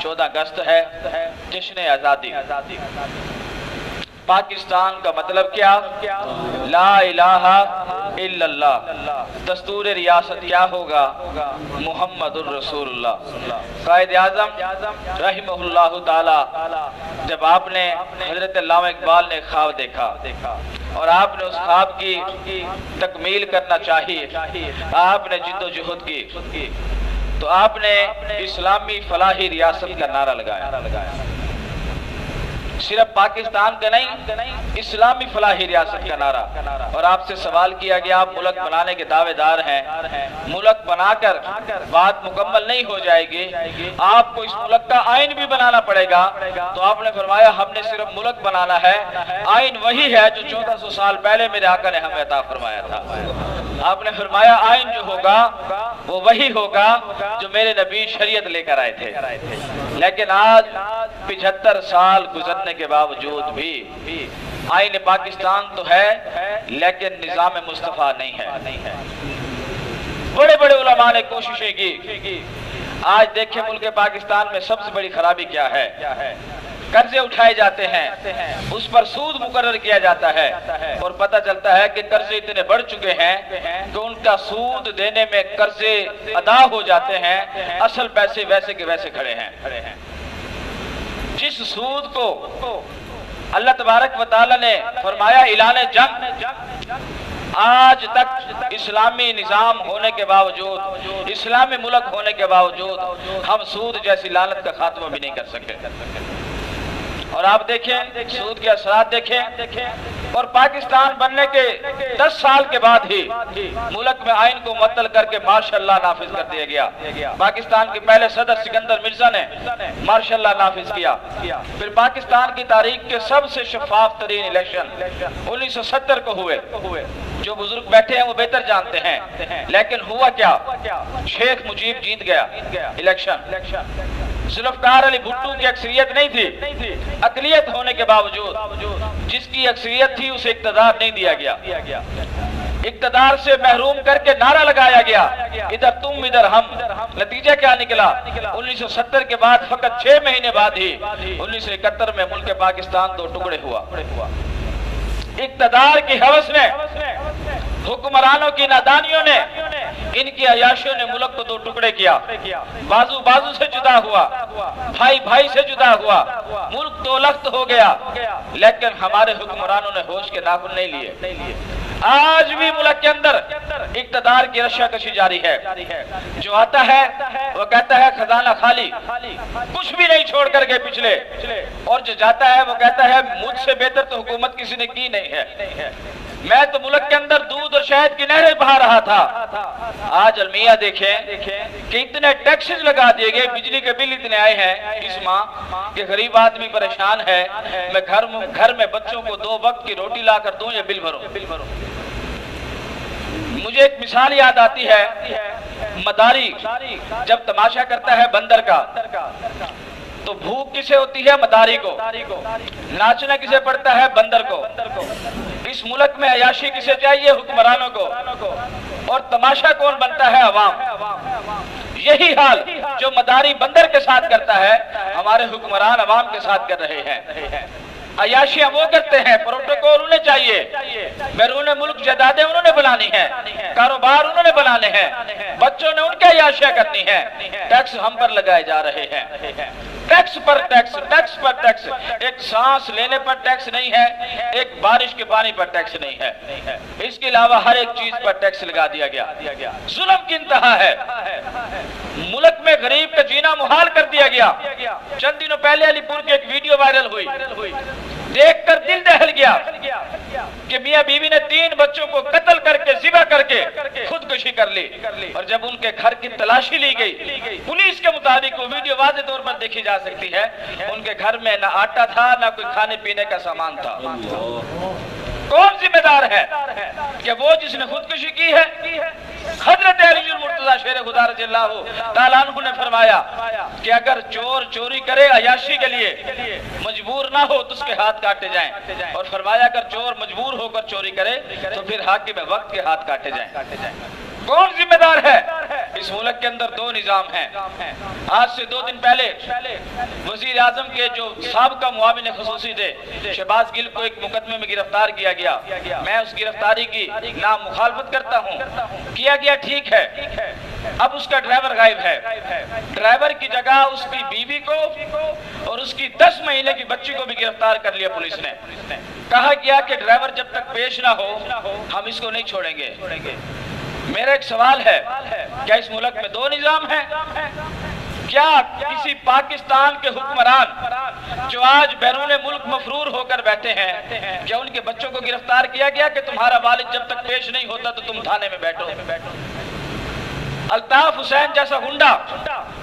14 अगस्त है, जश्न आज़ादी। पाकिस्तान का मतलब क्या? ला इलाहा इल्लल्लाह। दस्तूर रियासत क्या होगा? मुहम्मदुर रसूलुल्लाह। कायद आज़म रहिमहुल्लाहु ताला, जब आपने हजरत अल्लामा इकबाल ने ख्वाब देखा और आपने उस ख्वाब की तकमील करना चाहिए, आपने जिद्दोजहद की, तो आपने इस्लामी फलाही रियासत का नारा लगाया। सिर्फ पाकिस्तान का नहीं, इस्लामी फलाही रियासत का नारा। और आपसे सवाल किया गया, आप मुल्क बनाने के दावेदार हैं, मुल्क बनाकर बात मुकम्मल नहीं हो जाएगी, आपको इस मुल्क का आइन भी बनाना पड़ेगा। तो आपने फरमाया हमने सिर्फ मुल्क बनाना है, आइन वही है जो 1400 साल पहले मेरे आका ने हमें अता फरमाया था। आपने फरमाया आइन जो होगा वो वही होगा जो मेरे नबी शरीयत लेकर आए थे। लेकिन आज 75 साल गुजरने के बावजूद भी आइन पाकिस्तान तो है, लेकिन निज़ाम मुस्तफ़ा नहीं है। बड़े बड़े उलमा ने कोशिशें की। आज देखें मुल्क पाकिस्तान में सबसे बड़ी खराबी क्या है? कर्जे उठाए जाते हैं, उस पर सूद मुकर्रर किया जाता है, और पता चलता है कि कर्जे इतने बढ़ चुके हैं कि उनका सूद देने में कर्जे अदा हो जाते हैं, असल पैसे वैसे के वैसे खड़े हैं। जिस सूद को अल्लाह तबारक व तआला ने फरमाया इलाने जंग, आज तक इस्लामी निज़ाम होने के बावजूद, इस्लामी मुल्क होने के बावजूद हम सूद जैसी लानत का खात्मा भी नहीं कर सके। और आप देखें सूद के असरात देखें, और पाकिस्तान बनने के 10 साल के बाद ही मुल्क में आइन को मुअत्तल करके मार्शल्लाह नाफिज कर दिया गया। पाकिस्तान के पहले सदर सिकंदर मिर्जा ने मार्शल्लाह नाफिज किया। फिर पाकिस्तान की तारीख के सबसे शफाफ तरीन इलेक्शन 1970 को हुए। जो बुजुर्ग बैठे हैं वो बेहतर जानते हैं, लेकिन हुआ क्या? शेख मुजीब जीत गया इलेक्शन। जुल्फ़िकार अली भुट्टो की अक्सरियत नहीं थी, अक़लियत होने के बावजूद जिसकी अक्सरियत थी उसे इक़्तिदार नहीं दिया गया। इक़्तिदार से महरूम करके नारा लगाया गया, इधर तुम इधर हम। नतीजा क्या निकला? 1970 के बाद फकत 6 महीने बाद ही 1971 में मुल्क पाकिस्तान 2 टुकड़े हुआ। इक़्तिदार की हवस ने, हुक्मरानों की नादानियों ने, इनकी अयाशियों ने मुल्क को 2 टुकड़े किया। बाजू बाजू से जुदा हुआ, भाई भाई से जुदा हुआ, मुल्क 2 लख्त हो गया। लेकिन हमारे हुक्मरानों ने होश के नाखून नहीं लिए। आज भी मुल्क के अंदर इक़्तिदार की रश्शाकशी जारी है। जो आता है वो कहता है खजाना खाली, कुछ भी नहीं छोड़ करके पिछले, और जो जाता है वो कहता है मुझसे बेहतर तो हुकूमत किसी ने की नहीं है। मैं तो मुल्क के अंदर दूध और शहद की नहरें बहा रहा था। आज अलमिया देखें कि इतने टैक्सेस लगा दिए गए, बिजली के बिल इतने आए हैं इस माह कि गरीब आदमी परेशान है। मैं घर में बच्चों को 2 वक्त की रोटी ला कर दूं या बिल भरो। मुझे एक मिसाल याद आती है, मदारी जब तमाशा करता है बंदर का, तो भूख किसे होती है? मदारी को। नाचना किसे पड़ता है? बंदर को। इस मुल्क में अयाशी किसे चाहिए? हुक्मरानों को। और तमाशा कौन बनता है? अवाम। यही हाल जो मदारी बंदर के साथ करता है, हमारे हुक्मरान अवाम के साथ कर रहे हैं। अयाशियां वो करते हैं, प्रोटोकॉल उन्हें चाहिए, बैरून मुल्क जायदादें उन्होंने बनानी है, कारोबार उन्होंने बनाने हैं, बच्चों ने उनके अयाशियां करनी है। टैक्स हम पर लगाए जा रहे हैं, टैक्स पर टैक्स, टैक्स पर टैक्स। एक सांस लेने पर टैक्स नहीं है, एक बारिश के पानी पर टैक्स नहीं है, इसके अलावा हर एक चीज पर टैक्स लगा दिया गया। जुल्म की इंतहा है। मुल्क में गरीब का जीना मुहाल कर दिया गया। चंद दिनों पहले अलीपुर की एक वीडियो वायरल हुई, देखकर दिल दहल गया कि मियां बीवी ने 3 बच्चों को कत्ल करके, ज़िबा करके खुदकुशी कर ली। और जब उनके घर की तलाशी ली गई, पुलिस के मुताबिक वो वीडियो वाज़े तौर पर देखी जा सकती है, उनके घर में ना आटा था, ना कोई खाने पीने का सामान था। कौन जिम्मेदार है? कि वो जिसने खुदकुशी की है? हजरत अली मुर्तज़ा शेर खुदा रज़ियल्लाहु ताला अन्हु ने फरमाया कि अगर चोर चोरी करे अयाशी के लिए मजबूर ना हो तो उसके हाथ काटे जाएं, और फरमाया अगर चोर मजबूर होकर चोरी करे तो फिर हाकिम वक्त के हाथ काटे जाएं। कौन जिम्मेदार है? इस मुल्क के अंदर दो निजाम हैं। आज से 2 दिन पहले वजीर आजम के जो साबका मुआविन खुसूसी थे शहबाज गिल को एक मुकदमे में गिरफ्तार किया गया। मैं उस गिरफ्तारी की ना मुखालफत करता हूँ, किया गया ठीक है। अब उसका ड्राइवर गायब है। ड्राइवर की जगह उसकी बीवी को और उसकी 10 महीने की बच्ची को भी गिरफ्तार कर लिया पुलिस ने। कहा गया कि ड्राइवर जब तक पेश ना हो हम इसको नहीं छोड़ेंगे। मेरा एक सवाल है, क्या इस मुल्क में 2 निजाम हैं? क्या किसी पाकिस्तान के हुक्मरान जो आज बैरून मुल्क मफरूर होकर बैठे हैं, क्या उनके बच्चों को गिरफ्तार किया गया कि तुम्हारा वालिद जब तक पेश नहीं होता तो तुम थाने में बैठो? अल्ताफ हुसैन जैसा गुंडा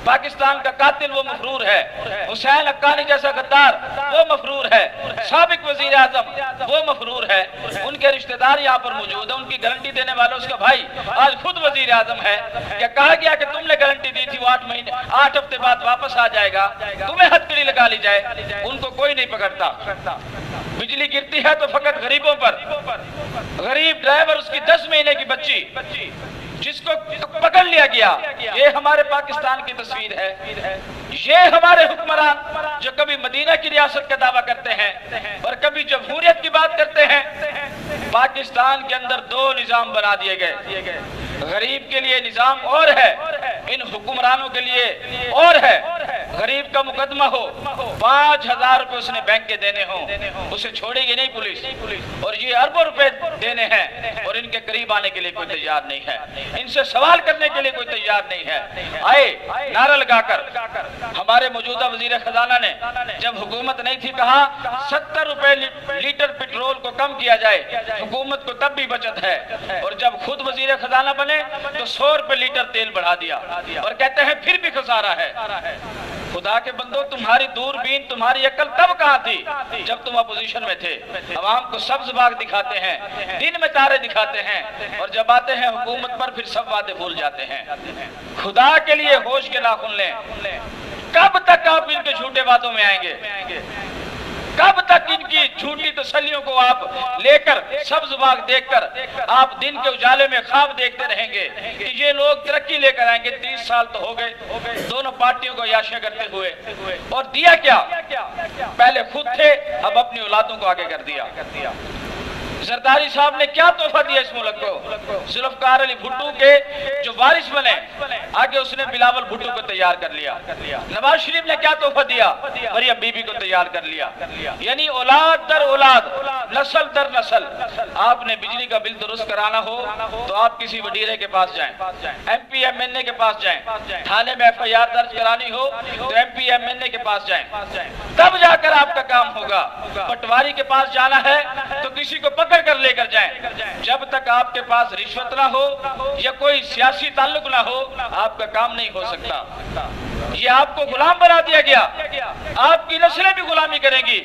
पाकिस्तान का कातिल वो मफरूर है, हुसैन हक्कानी जैसा गद्दार वो मफरूर है, साबिक वजीर आजम वो मफरूर है, उनके रिश्तेदार यहाँ पर मौजूद है, उनकी गारंटी देने वाला उसका भाई आज खुद वजीर आजम है। क्या कहा गया कि तुमने गारंटी दी थी वो 8 हफ्ते बाद वापस आ जाएगा, तुम्हें हथकड़ी लगा ली जाए? उनको कोई नहीं पकड़ता। बिजली गिरती है तो फकत गरीबों पर। गरीब ड्राइवर, उसकी 10 महीने की बच्ची जिसको पकड़ लिया गया, ये हमारे पाकिस्तान की तस्वीर है। ये हमारे हुक्मरान जो कभी मदीना की रियासत का दावा करते हैं और कभी जमहूरियत की बात करते हैं। पाकिस्तान के अंदर 2 निजाम बना दिए गए। गरीब के लिए निजाम और है, इन हुक्मरानों के लिए और है। गरीब का मुकदमा हो, 5000 रुपए उसने बैंक के देने हो, उसे छोड़ेगी नहीं पुलिस। और ये अरबों रुपए देने हैं और इनके करीब आने के लिए कोई तैयार नहीं है, इनसे सवाल करने के लिए कोई तैयार नहीं है। आए नारा लगाकर हमारे मौजूदा वजीर खजाना ने, जब हुकूमत नहीं थी, कहा 70 रुपए लीटर पेट्रोल को कम किया जाए, हुकूमत को तब भी बचत है। और जब खुद वजीर खजाना बने तो 100 रुपए लीटर तेल बढ़ा दिया और कहते हैं फिर भी खसारा है। खुदा के बंदो, तुम्हारी दूरबीन, तुम्हारी अक्ल तब कहाँ थी जब तुम अपोजिशन में थे? अवाम को सब्ज बाग दिखाते हैं, दिन में तारे दिखाते हैं, और जब आते हैं हुकूमत पर फिर सब वादे भूल जाते हैं। खुदा के लिए होश के नाखून लें। कब तक आप इनके झूठे वादों में आएंगे? कब तक इनकी झूठी तसल्लियों को आप लेकर, सब्ज बाग देखकर आप दिन के उजाले में ख्वाब देखते रहेंगे कि ये लोग तरक्की लेकर आएंगे? 30 साल तो हो गए दोनों पार्टियों को याशा करते हुए, और दिया क्या? पहले खुद थे, अब अपनी औलादों को आगे कर दिया। जरदारी साहब ने क्या तोहफा दिया इस मुल्क को? जुल्फकार अली भुट्टो के जो वारिस बने, आगे उसने बिलावल भुट्टो को तैयार कर लिया। नवाज शरीफ ने क्या तोहफा दिया? मरियम बीबी को तैयार कर लिया। यानी औलाद दर औलाद, नस्ल दर नस्ल। आपने बिजली का बिल दुरुस्त कराना हो तो आप किसी वडीरे के पास जाएं, MP MNA के पास जाएं, थाने में FIR दर्ज करानी हो तो MP MNA के पास जाएं, तब जाकर आपका काम होगा। पटवारी के पास जाना है तो किसी को पकड़ कर लेकर जाएं। जब तक आपके पास रिश्वत ना हो या कोई सियासी ताल्लुक ना हो, आपका काम नहीं हो सकता। ये आपको गुलाम बना दिया गया, आपकी नस्लें भी गुलामी करेंगी।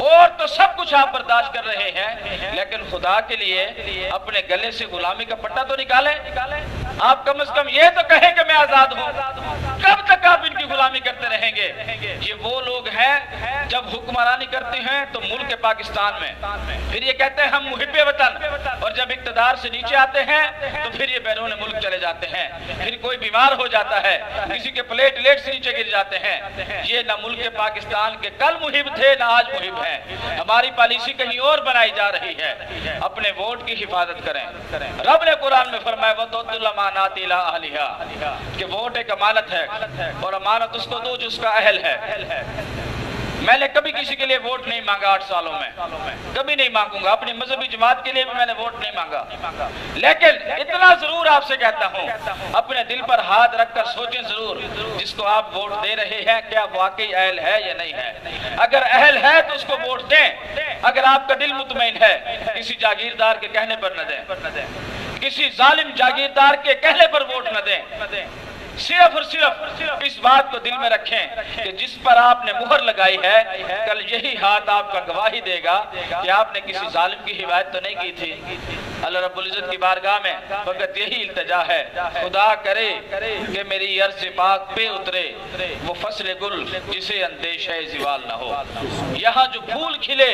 और तो सब कुछ आप बर्दाश्त कर रहे हैं, लेकिन खुदा के लिए अपने गले से गुलामी का पट्टा तो निकालें। आप कम से कम ये तो कहें कि मैं आजाद हूँ। कब तक आप इनकी गुलामी करते रहेंगे? ये वो लोग हैं जब हुक्मरानी करते हैं तो मुल्क पाकिस्तान में, फिर ये कहते हैं हम मुहिब्बे वतन, और जब इक्तदार से नीचे आते हैं तो फिर ये बैरून मुल्क चले जाते हैं। फिर कोई बीमार हो जाता है, किसी के प्लेटलेट से नीचे गिर जाते हैं। ये ना मुल्क पाकिस्तान के कल मुहिब थे ना आज मुहिब हैं। हमारी पॉलिसी कहीं और बनाई जा रही है। अपने वोट की हिफाजत करें। रब ने कुरान में फरमाया कि वोट एक अमानत है और अमानत उसको दो जो उसका अहल है। मैंने कभी किसी के लिए वोट नहीं मांगा 8 सालों में, कभी नहीं मांगूंगा। अपनी मजहबी जमात के लिए भी मैंने वोट नहीं मांगा। लेकिन इतना जरूर आपसे कहता हूँ, अपने दिल पर हाथ रखकर सोचें जरूर, जिसको आप वोट दे रहे हैं क्या वाकई अहल है या नहीं है। अगर अहल है तो उसको वोट दें। अगर आपका दिल मुतमईन है, किसी जागीरदार के कहने पर न दें, किसी जालिम जागीरदार के कहने पर वोट न दें। صرف اور صرف اس بات کو دل میں رکھیں کہ جس پر آپ نے مہر لگائی ہے کل یہی ہاتھ آپ کا گواہی دے گا کہ آپ نے کسی ظالم کی حمایت تو نہیں کی تھی۔ اللہ رب العزت کی بارگاہ میں فقط یہی التجا ہے، خدا کرے کہ میری عرض پاک پہ اترے وہ فصل گل جسے اندیشہ زوال نہ ہو۔ یہاں جو پھول کھلے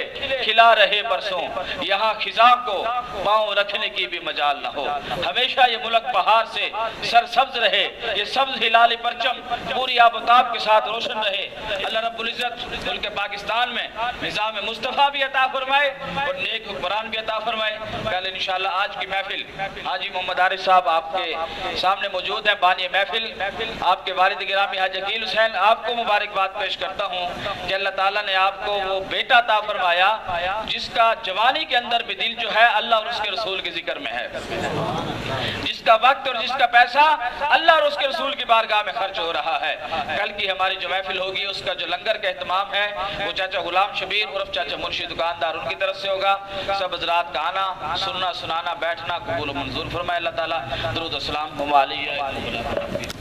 کھلا رہے برسوں، یہاں خزاں کو پاؤں رکھنے کی بھی مجال نہ ہو۔ ہمیشہ یہ ملک بہار سے سرسبز رہے، یہ سبز ہلالی پرچم پوری آب و تاب کے ساتھ روشن رہے۔ اللہ رب العزت ملک پاکستان میں نظام مصطفیٰ بھی عطا فرمائے اور نیک حکمران بھی عطا فرمائے۔ کل انشاءاللہ آج کی محفل حاجی محمد عارف صاحب آپ کے سامنے موجود ہیں، بانی محفل، آپ کے والد گرامی حاجی عقیل حسین، آپ کو مبارکباد پیش کرتا ہوں کہ اللہ تعالیٰ نے آپ کو وہ بیٹا عطا فرمایا جس کا جوانی کے اندر بھی دل جو ہے اللہ اور اس کے رسول کے ذکر میں ہے، جس کا وقت اور جس کا پیسہ اللہ اور اس کے رسول کی بارگاہ میں خرچ ہو رہا ہے۔ کل کی ہماری جو محفل ہوگی اس کا جو لنگر کا اہتمام ہے وہ چاچا غلام شبیر عرف چاچا منشی دکاندار ان کی طرف سے ہوگا۔ سب حضرات کا آنا، سننا، سنانا، بیٹھنا قبول و منظور فرمائے اللہ تعالیٰ۔ درود و سلام علیہ